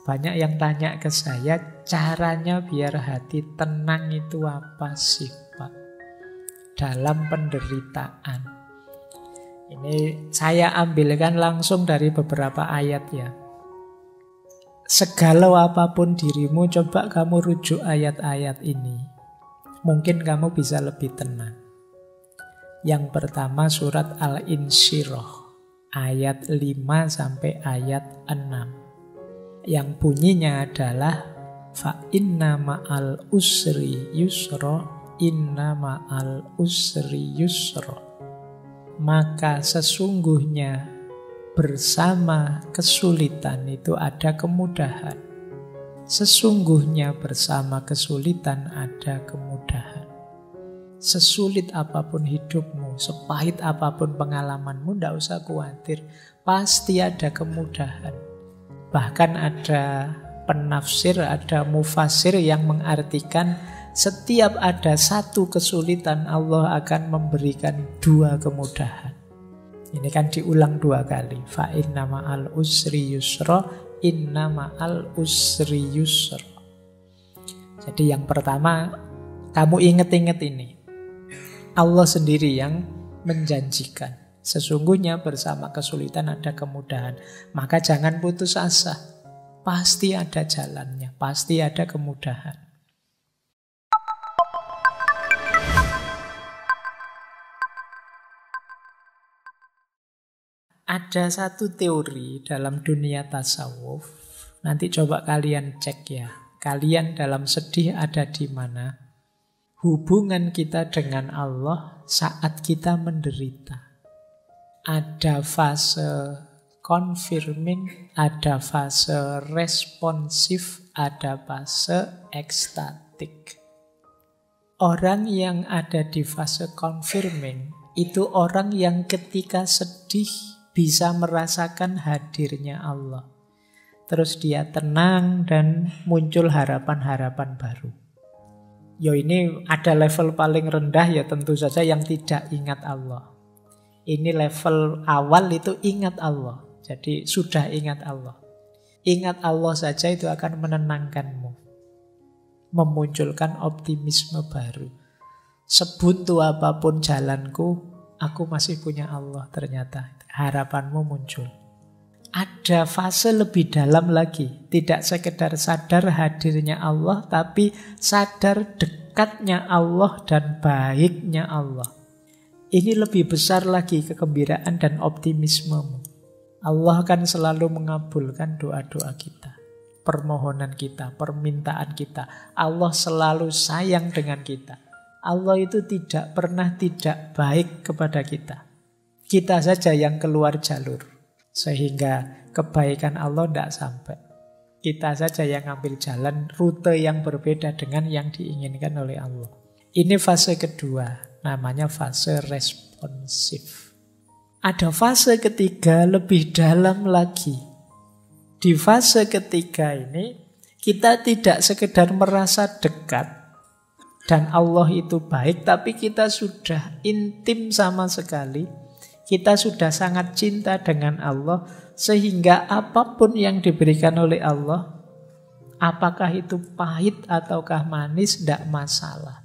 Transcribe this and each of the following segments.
Banyak yang tanya ke saya, caranya biar hati tenang itu apa sih, Pak? Dalam penderitaan. Ini saya ambilkan langsung dari beberapa ayat ya. Segalau apapun dirimu, coba kamu rujuk ayat-ayat ini. Mungkin kamu bisa lebih tenang. Yang pertama surat Al-Insyirah. Ayat 5 sampai ayat 6. Yang bunyinya adalah fa inna ma'al usri yusra, inna ma'al usri yusra. Maka sesungguhnya bersama kesulitan itu ada kemudahan. Sesungguhnya bersama kesulitan ada kemudahan. Sesulit apapun hidupmu, sepahit apapun pengalamanmu, tidak usah khawatir. Pasti ada kemudahan. Bahkan ada penafsir, ada mufasir yang mengartikan setiap ada satu kesulitan, Allah akan memberikan dua kemudahan. Ini kan diulang dua kali. Fa inna ma'al usri yusra, inna ma'al usri yusra. Jadi yang pertama, kamu ingat-ingat ini. Allah sendiri yang menjanjikan. Sesungguhnya bersama kesulitan ada kemudahan. Maka jangan putus asa. Pasti ada jalannya. Pasti ada kemudahan. Ada satu teori dalam dunia tasawuf. Nanti coba kalian cek ya. Kalian dalam sedih ada di mana? Hubungan kita dengan Allah saat kita menderita. Ada fase confirming, ada fase responsif, ada fase ekstatik. Orang yang ada di fase confirming itu orang yang ketika sedih bisa merasakan hadirnya Allah. Terus dia tenang dan muncul harapan-harapan baru. Ini ada level paling rendah ya tentu saja yang tidak ingat Allah. Ini level awal itu ingat Allah. Jadi sudah ingat Allah. Ingat Allah saja itu akan menenangkanmu. Memunculkan optimisme baru. Sebuntu apapun jalanku, aku masih punya Allah ternyata. Harapanmu muncul. Ada fase lebih dalam lagi. Tidak sekedar sadar hadirnya Allah, tapi sadar dekatnya Allah dan baiknya Allah. Ini lebih besar lagi kegembiraan dan optimismemu. Allah kan selalu mengabulkan doa-doa kita, permohonan kita, permintaan kita. Allah selalu sayang dengan kita. Allah itu tidak pernah tidak baik kepada kita. Kita saja yang keluar jalur. Sehingga kebaikan Allah tidak sampai. Kita saja yang ambil jalan rute yang berbeda dengan yang diinginkan oleh Allah. Ini fase kedua, namanya fase responsif. Ada fase ketiga lebih dalam lagi. Di fase ketiga ini, kita tidak sekedar merasa dekat dan Allah itu baik, tapi kita sudah intim sama sekali. Kita sudah sangat cinta dengan Allah, sehingga apapun yang diberikan oleh Allah, apakah itu pahit ataukah manis, tidak masalah.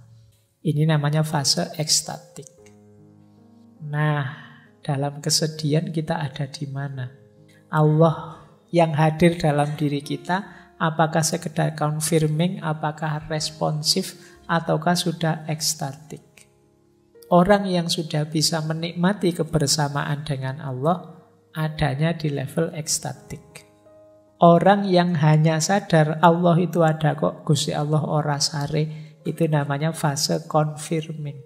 Ini namanya fase ekstatik. Nah, dalam kesedihan kita ada di mana? Allah yang hadir dalam diri kita, apakah sekedar confirming, apakah responsif, ataukah sudah ekstatik? Orang yang sudah bisa menikmati kebersamaan dengan Allah adanya di level ekstatik. Orang yang hanya sadar Allah itu ada kok, Gusti Allah ora sare, itu namanya fase confirming.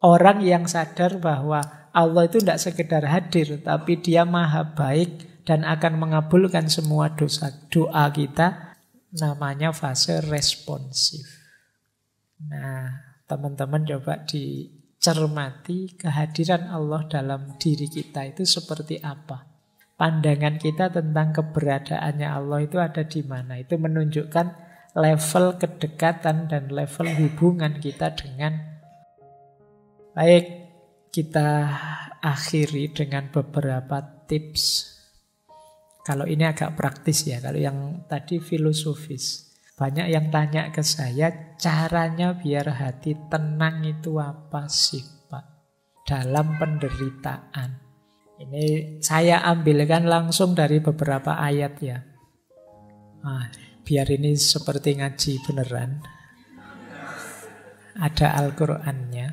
Orang yang sadar bahwa Allah itu tidak sekedar hadir, tapi dia maha baik dan akan mengabulkan semua doa kita, namanya fase responsif. Nah, teman-teman coba dicermati kehadiran Allah dalam diri kita itu seperti apa. Pandangan kita tentang keberadaannya Allah itu ada di mana. Itu menunjukkan level kedekatan dan level hubungan kita dengan. Baik, kita akhiri dengan beberapa tips. Kalau ini agak praktis ya, kalau yang tadi filosofis. Banyak yang tanya ke saya, caranya biar hati tenang itu apa sih, Pak? Dalam penderitaan. Ini saya ambilkan langsung dari beberapa ayat ya. Biar ini seperti ngaji beneran. Ada Al-Qur'annya.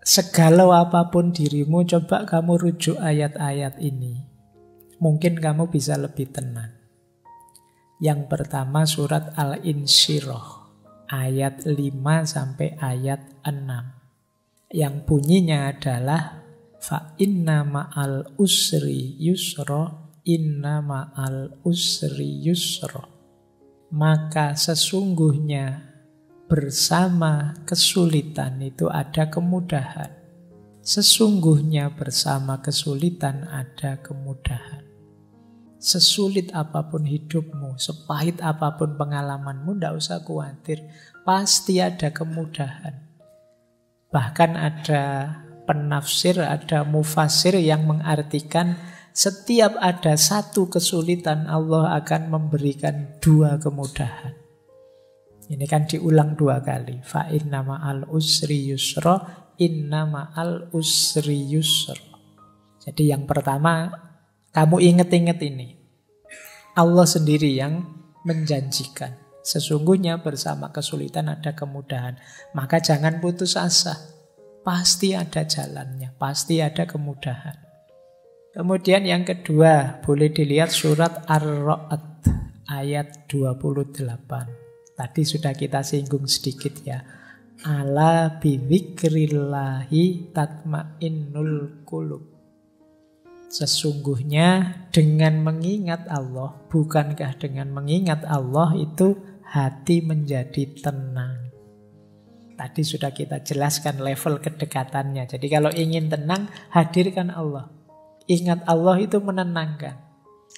Segala apapun dirimu, coba kamu rujuk ayat-ayat ini. Mungkin kamu bisa lebih tenang. Yang pertama surat Al-Insyirah, ayat 5 sampai ayat 6. Yang bunyinya adalah fa inna ma'al usri yusra, inna ma'al usri yusra. Maka sesungguhnya bersama kesulitan itu ada kemudahan. Sesungguhnya bersama kesulitan ada kemudahan. Sesulit apapun hidupmu, sepahit apapun pengalamanmu, tidak usah khawatir. Pasti ada kemudahan. Bahkan ada penafsir, ada mufasir yang mengartikan setiap ada satu kesulitan, Allah akan memberikan 2 kemudahan. Ini kan diulang 2 kali. Fa inna ma'al usri yusra, inna ma'al usri yusra. Jadi yang pertama, kamu ingat-ingat ini. Allah sendiri yang menjanjikan. Sesungguhnya bersama kesulitan ada kemudahan. Maka jangan putus asa. Pasti ada jalannya. Pasti ada kemudahan. Kemudian yang kedua, boleh dilihat surat Ar-Ra'd ayat 28. Tadi sudah kita singgung sedikit ya. Ala bidzikrillahi tatmainnul qulub. Sesungguhnya dengan mengingat Allah, bukankah dengan mengingat Allah itu hati menjadi tenang. Tadi sudah kita jelaskan level kedekatannya. Jadi kalau ingin tenang, hadirkan Allah. Ingat Allah itu menenangkan.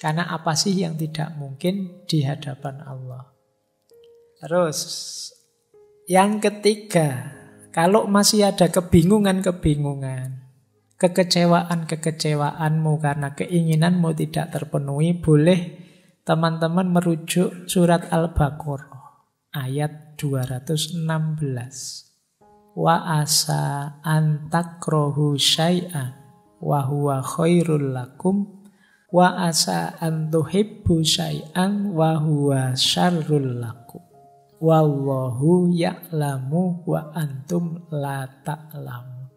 Karena apa sih yang tidak mungkin di hadapan Allah. Terus, yang ketiga, kalau masih ada kebingungan-kebingungan, kekecewaan-kekecewaanmu karena keinginanmu tidak terpenuhi, boleh teman-teman merujuk surat Al-Baqarah ayat 216. Wa asa antakrohu syai'an wa huwa khairul lakum wa asa antuhibbu syai'an wa huwa syarrul lakum. Wallahu ya'lamu wa antum la ta'lamu.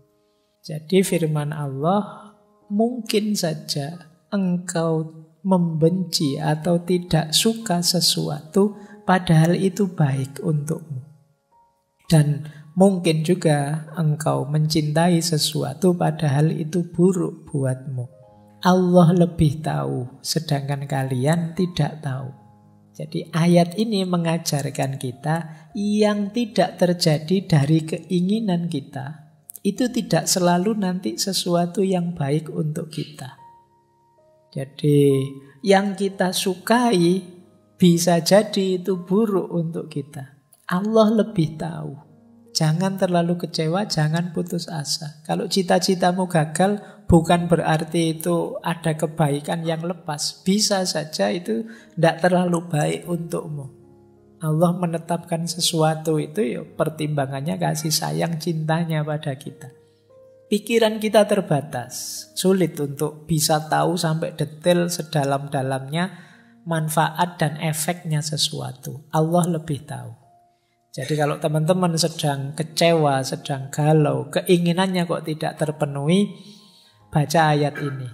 Jadi firman Allah, mungkin saja engkau membenci atau tidak suka sesuatu padahal itu baik untukmu. Dan mungkin juga engkau mencintai sesuatu padahal itu buruk buatmu. Allah lebih tahu, sedangkan kalian tidak tahu. Jadi ayat ini mengajarkan kita yang tidak terjadi dari keinginan kita, itu tidak selalu nanti sesuatu yang baik untuk kita. Jadi yang kita sukai bisa jadi itu buruk untuk kita. Allah lebih tahu. Jangan terlalu kecewa, jangan putus asa. Kalau cita-citamu gagal, bukan berarti itu ada kebaikan yang lepas. Bisa saja itu tidak terlalu baik untukmu. Allah menetapkan sesuatu itu ya pertimbangannya kasih sayang cintanya pada kita. Pikiran kita terbatas, sulit untuk bisa tahu sampai detail sedalam-dalamnya manfaat dan efeknya sesuatu. Allah lebih tahu. Jadi kalau teman-teman sedang kecewa, sedang galau, keinginannya kok tidak terpenuhi, baca ayat ini.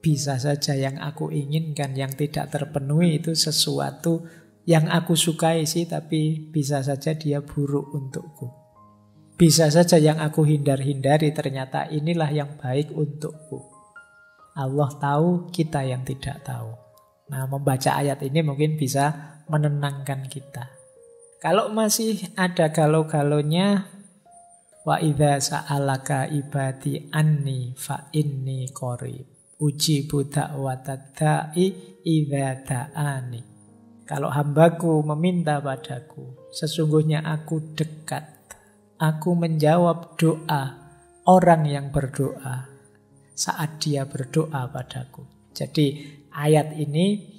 Bisa saja yang aku inginkan, yang tidak terpenuhi itu sesuatu yang aku sukai sih, tapi bisa saja dia buruk untukku. Bisa saja yang aku hindar-hindari, ternyata inilah yang baik untukku. Allah tahu, kita yang tidak tahu. Nah, membaca ayat ini mungkin bisa menenangkan kita. Kalau masih ada galau-galaunya, wa idza sa'alaka ibadi anni fa inni qarib. Ujibu da'watad da'i idza da'ani. Kalau hambaku meminta padaku, sesungguhnya aku dekat. Aku menjawab doa orang yang berdoa saat dia berdoa padaku. Jadi Ayat ini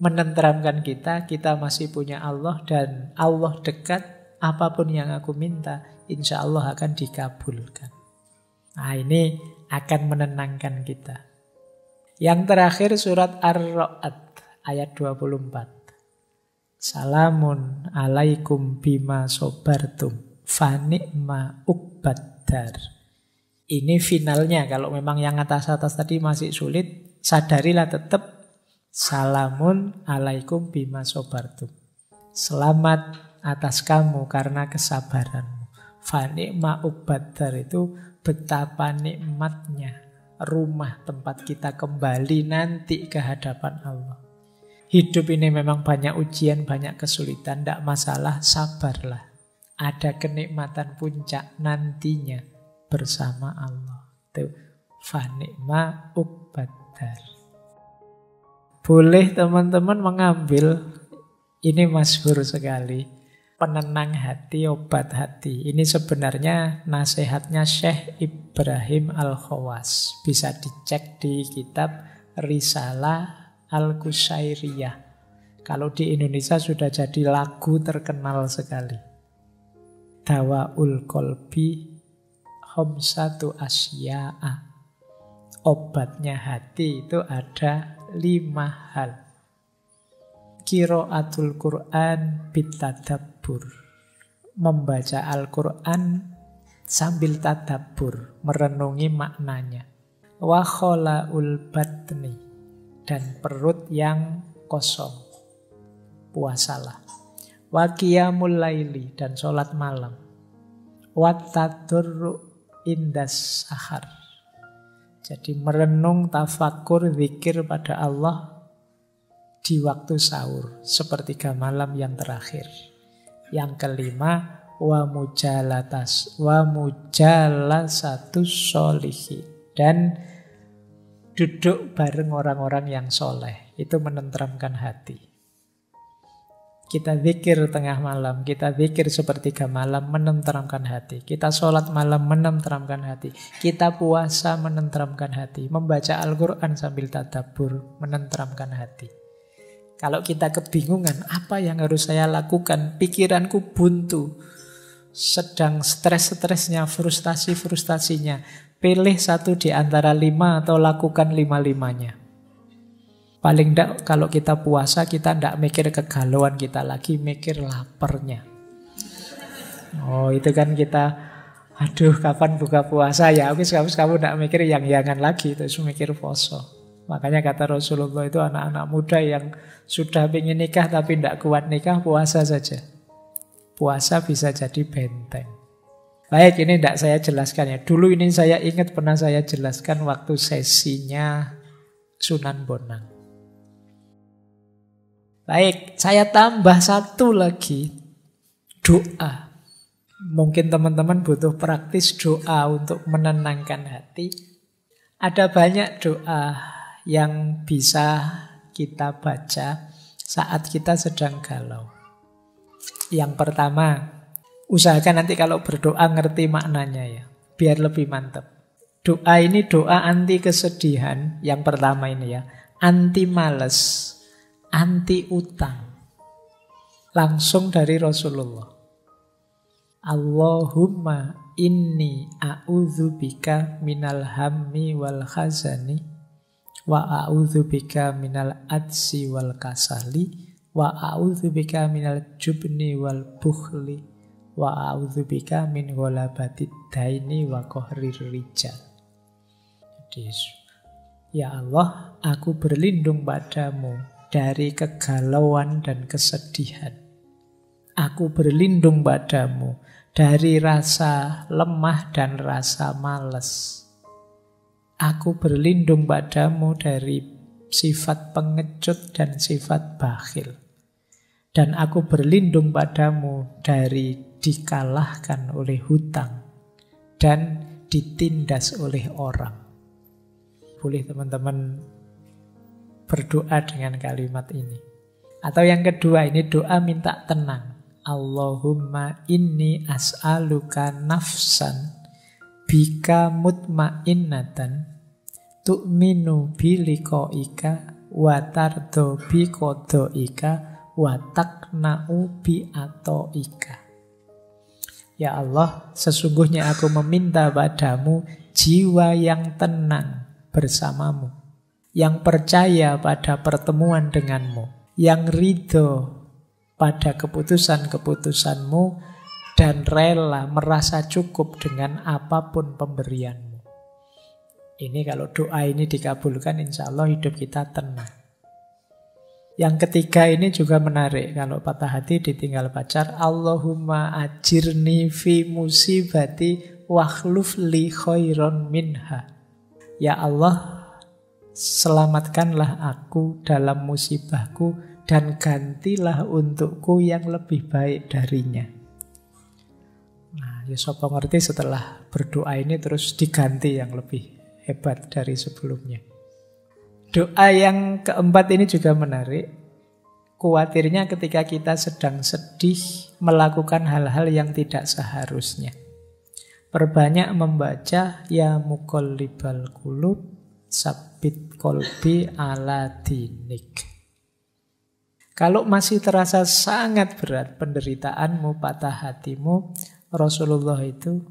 menenteramkan kita masih punya Allah dan Allah dekat, apapun yang aku minta, insya Allah akan dikabulkan. Nah, ini akan menenangkan kita. Yang terakhir surat Ar-Ra'd ayat 24. Salamun alaikum bima sobartum fani'ma uqbaddar. Ini finalnya, kalau memang yang atas-atas tadi masih sulit, sadarilah tetap salamun alaikum bima sobartum. Selamat atas kamu karena kesabaranmu. Fani'ma uqbaddar itu betapa nikmatnya rumah tempat kita kembali nanti ke hadapan Allah. Hidup ini memang banyak ujian, banyak kesulitan, tidak masalah, sabarlah. Ada kenikmatan puncak nantinya bersama Allah. Itu fanikma uqbaddar. Boleh teman-teman mengambil, ini masyhur sekali, penenang hati, obat hati. Ini sebenarnya nasihatnya Syekh Ibrahim Al-Khawas. Bisa dicek di kitab Risalah Al-Qusairiyah. Kalau di Indonesia sudah jadi lagu terkenal sekali. Dawaul Qalbi Khamsatu Asya'a. Obatnya hati itu ada 5 hal. Qiraatul Quran bitadabbur. Membaca Al-Quran sambil tadabbur, merenungi maknanya. Wa kholaul batni. Dan perut yang kosong, puasalah. Wa qiyamul laili, dan sholat malam. Wa tadurru indas sahar. Jadi merenung, tafakur, zikir pada Allah di waktu sahur, sepertiga malam yang terakhir. Yang kelima, wa mujalasatus sholihin, dan duduk bareng orang-orang yang soleh. Itu menenteramkan hati. Kita zikir tengah malam, kita zikir sepertiga malam, menenteramkan hati. Kita sholat malam, menenteramkan hati. Kita puasa, menenteramkan hati. Membaca Al-Quran sambil tadabbur, menenteramkan hati. Kalau kita kebingungan, apa yang harus saya lakukan? Pikiranku buntu, sedang stres-stresnya, frustasi-frustasinya. Pilih satu di antara 5 atau lakukan 5-5-nya. Paling tidak kalau kita puasa, kita tidak mikir kegalauan kita lagi, mikir laparnya. Oh, itu kan kita, aduh kapan buka puasa ya? Oke, kamu tidak mikir yang-yangan lagi, terus mikir poso. Makanya kata Rasulullah itu anak-anak muda yang sudah ingin nikah tapi tidak kuat nikah, puasa saja. Puasa bisa jadi benteng. Baik, ini tidak saya jelaskan ya. Dulu ini saya ingat pernah saya jelaskan waktu sesinya Sunan Bonang. Baik, saya tambah satu lagi. Doa. Mungkin teman-teman butuh praktis doa untuk menenangkan hati. Ada banyak doa yang bisa kita baca saat kita sedang galau. Yang pertama, usahakan nanti kalau berdoa ngerti maknanya ya, biar lebih mantap. Doa ini doa anti kesedihan. Yang pertama ini ya, anti males, anti utang. Langsung dari Rasulullah. Allahumma inni a'udzubika minal hammi wal khazani wa a'udzubika minal adsi wal kasali wa a'udzubika minal jubni wal bukhli wa a'udzubika min ghalabatid daini wa qahrir rijal. Jadi, ya Allah, aku berlindung padamu dari kegalauan dan kesedihan. Aku berlindung padamu dari rasa lemah dan rasa malas. Aku berlindung padamu dari sifat pengecut dan sifat bakhil. Dan aku berlindung padamu dari dikalahkan oleh hutang dan ditindas oleh orang. Boleh teman-teman berdoa dengan kalimat ini. Atau yang kedua, ini doa minta tenang. Allahumma inni as'aluka nafsan bika mutmainnatan tu'minu biliqa'ika wa tardo bi qadaika wa taqna'u bi ataika. Ya Allah, sesungguhnya aku meminta padamu jiwa yang tenang bersamamu, yang percaya pada pertemuan denganmu, yang ridho pada keputusan-keputusanmu, dan rela merasa cukup dengan apapun pemberianmu. Ini kalau doa ini dikabulkan, insya Allah hidup kita tenang. Yang ketiga ini juga menarik. Kalau patah hati ditinggal pacar, Allahumma ajirni fi musibati wakhluf li khairon minha. Ya Allah, selamatkanlah aku dalam musibahku dan gantilah untukku yang lebih baik darinya. Nah, ya sapa ngerti setelah berdoa ini terus diganti yang lebih hebat dari sebelumnya. Doa yang keempat ini juga menarik. Kuatirnya ketika kita sedang sedih melakukan hal-hal yang tidak seharusnya. Perbanyak membaca ya muqallibal qulub sabbit qalbi ala dinik. Kalau masih terasa sangat berat penderitaanmu, patah hatimu, Rasulullah itu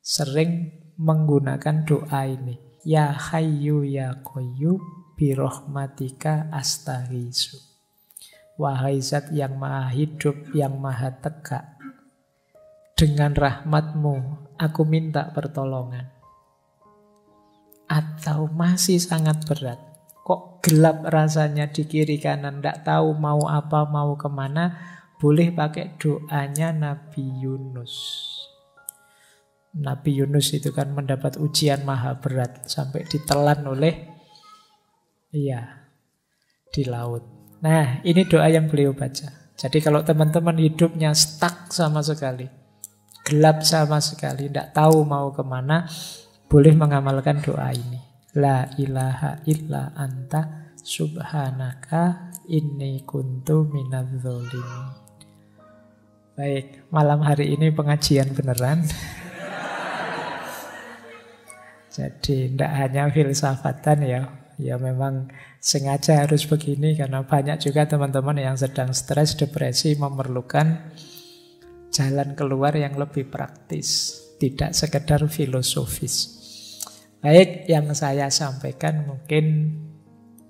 sering menggunakan doa ini. Ya Hayyu ya Qayyum bi rahmatika astaghiitsu. Wahai Zat yang maha hidup, yang maha tegak, dengan rahmatmu aku minta pertolongan. Atau masih sangat berat, kok gelap rasanya di kiri kanan, tidak tahu mau apa, mau kemana, boleh pakai doanya Nabi Yunus. Nabi Yunus itu kan mendapat ujian maha berat sampai ditelan oleh di laut. Nah, ini doa yang beliau baca. Jadi kalau teman-teman hidupnya stuck sama sekali, gelap sama sekali, tidak tahu mau kemana, boleh mengamalkan doa ini. La ilaha illa anta subhanaka inni kuntu minadz-dzalimin. Baik, malam hari ini pengajian beneran. Jadi tidak hanya filsafatan ya. Ya memang sengaja harus begini karena banyak juga teman-teman yang sedang stres, depresi memerlukan jalan keluar yang lebih praktis, tidak sekedar filosofis. Baik, yang saya sampaikan mungkin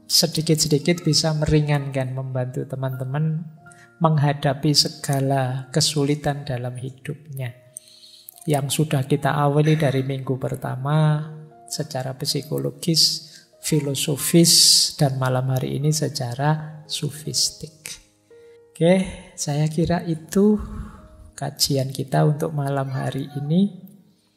sedikit-sedikit bisa meringankan, membantu teman-teman menghadapi segala kesulitan dalam hidupnya. Yang sudah kita awali dari minggu pertama secara psikologis, filosofis, dan malam hari ini secara sufistik. Oke, saya kira itu kajian kita untuk malam hari ini.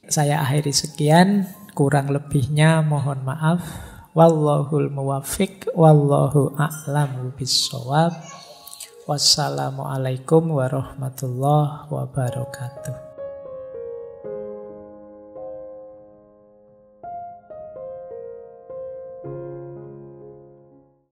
Saya akhiri sekian, kurang lebihnya mohon maaf. Wallahul muwaffiq, wallahu a'lamu bissawab. Wassalamualaikum warahmatullahi wabarakatuh.